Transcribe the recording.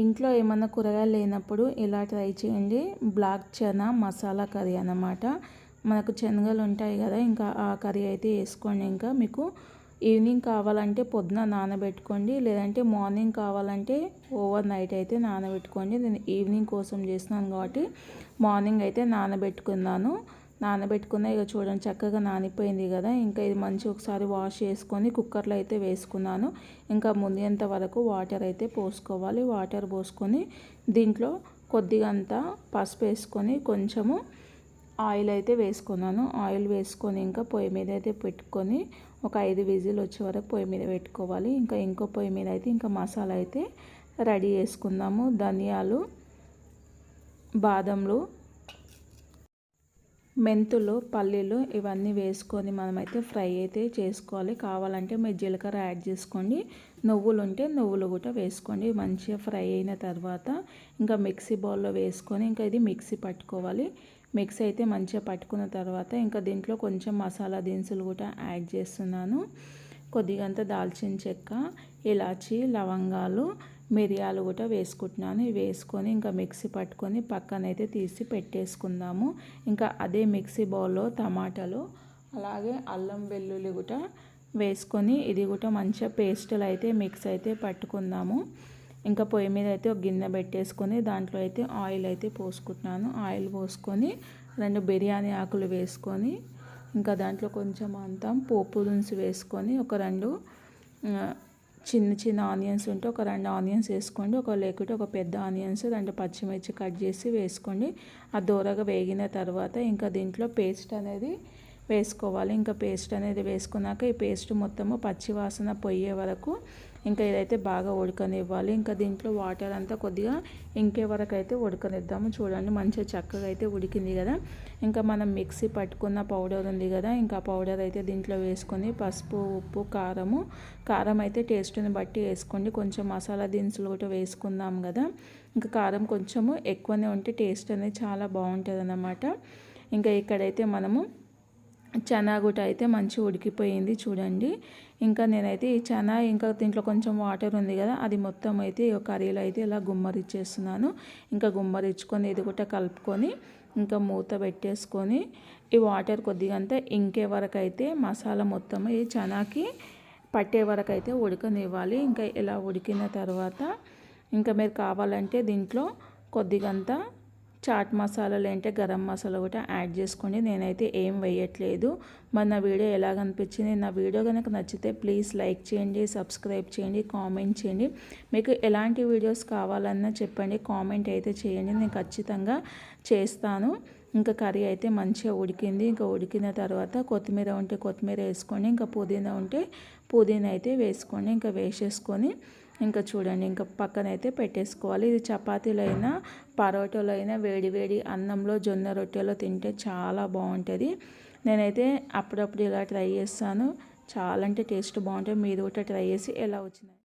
ఇంట్లో ఏమన్నా కూరగాయలు లేనప్పుడు ఇలా ట్రై చేయండి. బ్లాక్ చనా మసాలా కర్రీ అన్నమాట. మనకు శనగలు ఉంటాయి కదా, ఇంకా ఆ కర్రీ అయితే వేసుకోండి. ఇంకా మీకు ఈవినింగ్ కావాలంటే పొద్దున నానబెట్టుకోండి, లేదంటే మార్నింగ్ కావాలంటే ఓవర్ నైట్ అయితే నానబెట్టుకోండి. నేను ఈవినింగ్ కోసం చేస్తున్నాను కాబట్టి మార్నింగ్ అయితే నానబెట్టుకున్నాను. నానబెట్టుకున్న ఇక చూడండి చక్కగా నానిపోయింది కదా. ఇంకా ఇది మంచి ఒకసారి వాష్ చేసుకొని కుక్కర్లో అయితే వేసుకున్నాను. ఇంకా మునిగేంత వరకు వాటర్ అయితే పోసుకోవాలి. వాటర్ పోసుకొని దీంట్లో కొద్దిగా అంతా పసుపు వేసుకొని కొంచెము ఆయిల్ అయితే వేసుకున్నాను. ఆయిల్ వేసుకొని ఇంకా పొయ్యి మీద అయితే పెట్టుకొని ఒక 5 విజిల్ వచ్చే వరకు పొయ్యి మీద పెట్టుకోవాలి. ఇంకా ఇంకో పొయ్యి మీద అయితే ఇంకా మసాలా అయితే రెడీ చేసుకుందాము. ధనియాలు, బాదంలు, మెంతులు, పల్లీలు ఇవన్నీ వేసుకొని మనమైతే ఫ్రై అయితే చేసుకోవాలి. కావాలంటే మీరు జీలకర్ర యాడ్ చేసుకోండి, నువ్వులు ఉంటే నువ్వులు కూడా వేసుకోండి. మంచిగా ఫ్రై అయిన తర్వాత ఇంకా మిక్సీ బౌల్లో వేసుకొని ఇంకా ఇది మిక్సీ పట్టుకోవాలి. మిక్సీ అయితే మంచిగా పట్టుకున్న తర్వాత ఇంకా దీంట్లో కొంచెం మసాలా దినుసులు కూడా యాడ్ చేస్తున్నాను. కొద్దిగంత దాల్చిన చెక్క, ఇలాచి, లవంగాలు, మిరియాలు కూడా వేసుకుంటున్నాను. ఇవి వేసుకొని ఇంకా మిక్సీ పట్టుకొని పక్కనైతే తీసి పెట్టేసుకుందాము. ఇంకా అదే మిక్సీ బౌల్లో టమాటాలు అలాగే అల్లం వెల్లుల్లి కూడా వేసుకొని ఇది కూడా మంచిగా పేస్టులు అయితే మిక్స్ అయితే పట్టుకుందాము. ఇంకా పొయ్యి మీద అయితే ఒక గిన్నె పెట్టేసుకొని దాంట్లో అయితే ఆయిల్ అయితే పోసుకుంటున్నాను. ఆయిల్ పోసుకొని 2 బిర్యానీ ఆకులు వేసుకొని ఇంకా దాంట్లో కొంచెం అంతా పోపు దినుసు వేసుకొని ఒక 2 చిన్న చిన్న ఆనియన్స్ ఉంటే ఒక 2 ఆనియన్స్ వేసుకోండి. లేకుంటే ఒక పెద్ద ఆనియన్స్ 2 పచ్చిమిర్చి కట్ చేసి వేసుకోండి. ఆ దూరగా వేగిన తర్వాత ఇంకా దీంట్లో పేస్ట్ అనేది వేసుకోవాలి. ఇంకా పేస్ట్ అనేది వేసుకున్నాక ఈ పేస్ట్ మొత్తము పచ్చి వాసన పోయే వరకు ఇంకా ఇదైతే బాగా ఉడకనివ్వాలి. ఇంకా దీంట్లో వాటర్ అంతా కొద్దిగా ఇంకే వరకు అయితే ఉడకనిద్దాము. చూడండి మంచిగా చక్కగా అయితే ఉడికింది కదా. ఇంకా మనం మిక్సీ పట్టుకున్న పౌడర్ ఉంది కదా, ఇంకా పౌడర్ అయితే దీంట్లో వేసుకొని పసుపు, ఉప్పు, కారం అయితే టేస్ట్ని బట్టి వేసుకోండి. కొంచెం మసాలా దినుసులు కూడా వేసుకుందాం కదా. ఇంకా కారం కొంచెము ఎక్కువనే ఉంటే టేస్ట్ అనేది చాలా బాగుంటుంది అన్నమాట. ఇంకా ఇక్కడైతే మనము చనా కూడా అయితే మంచిగా ఉడికిపోయింది చూడండి. ఇంకా నేనైతే ఈ చనా ఇంకా దీంట్లో కొంచెం వాటర్ ఉంది కదా, అది మొత్తం అయితే కర్రీలో అయితే ఇలా గుమ్మరిచ్చేస్తున్నాను. ఇంకా గుమ్మరిచ్చుకొని ఇది కూడా కలుపుకొని ఇంకా మూత పెట్టేసుకొని ఈ వాటర్ కొద్దిగా అంతా ఇంకే వరకు అయితే మసాలా మొత్తం ఈ చనాకి పట్టే వరకు అయితే ఉడకనివ్వాలి. ఇంకా ఇలా ఉడికిన తర్వాత ఇంకా మీరు కావాలంటే దీంట్లో కొద్దిగంతా చాట్ మసాలా లేదంటే గరం మసాలా కూడా యాడ్ చేసుకోండి. నేనైతే ఏం వేయట్లేదు. మరి నా వీడియో ఎలాగనిపించింది? నా వీడియో కనుక నచ్చితే ప్లీజ్ లైక్ చేయండి, సబ్స్క్రైబ్ చేయండి, కామెంట్ చేయండి. మీకు ఎలాంటి వీడియోస్ కావాలన్నా చెప్పండి, కామెంట్ అయితే చేయండి, నేను ఖచ్చితంగా చేస్తాను. ఇంకా కర్రీ అయితే మంచిగా ఉడికింది. ఇంకా ఉడికిన తర్వాత కొత్తిమీర ఉంటే కొత్తిమీర వేసుకోండి, ఇంకా పుదీనా ఉంటే పుదీనా అయితే వేసుకోండి. ఇంకా వేసేసుకొని ఇంకా చూడండి ఇంకా పక్కన అయితే పెట్టేసుకోవాలి. ఇది చపాతీలో అయినా పరోటాలో అయినా వేడి వేడి అన్నంలో జొన్న రొట్టెలో తింటే చాలా బాగుంటుంది. నేనైతే అప్పుడప్పుడు ఇలా ట్రై చేస్తాను. చాలా అంటే టేస్ట్ బాగుంటుంది. మీరు కూడా ట్రై చేసి ఎలా వచ్చినాయి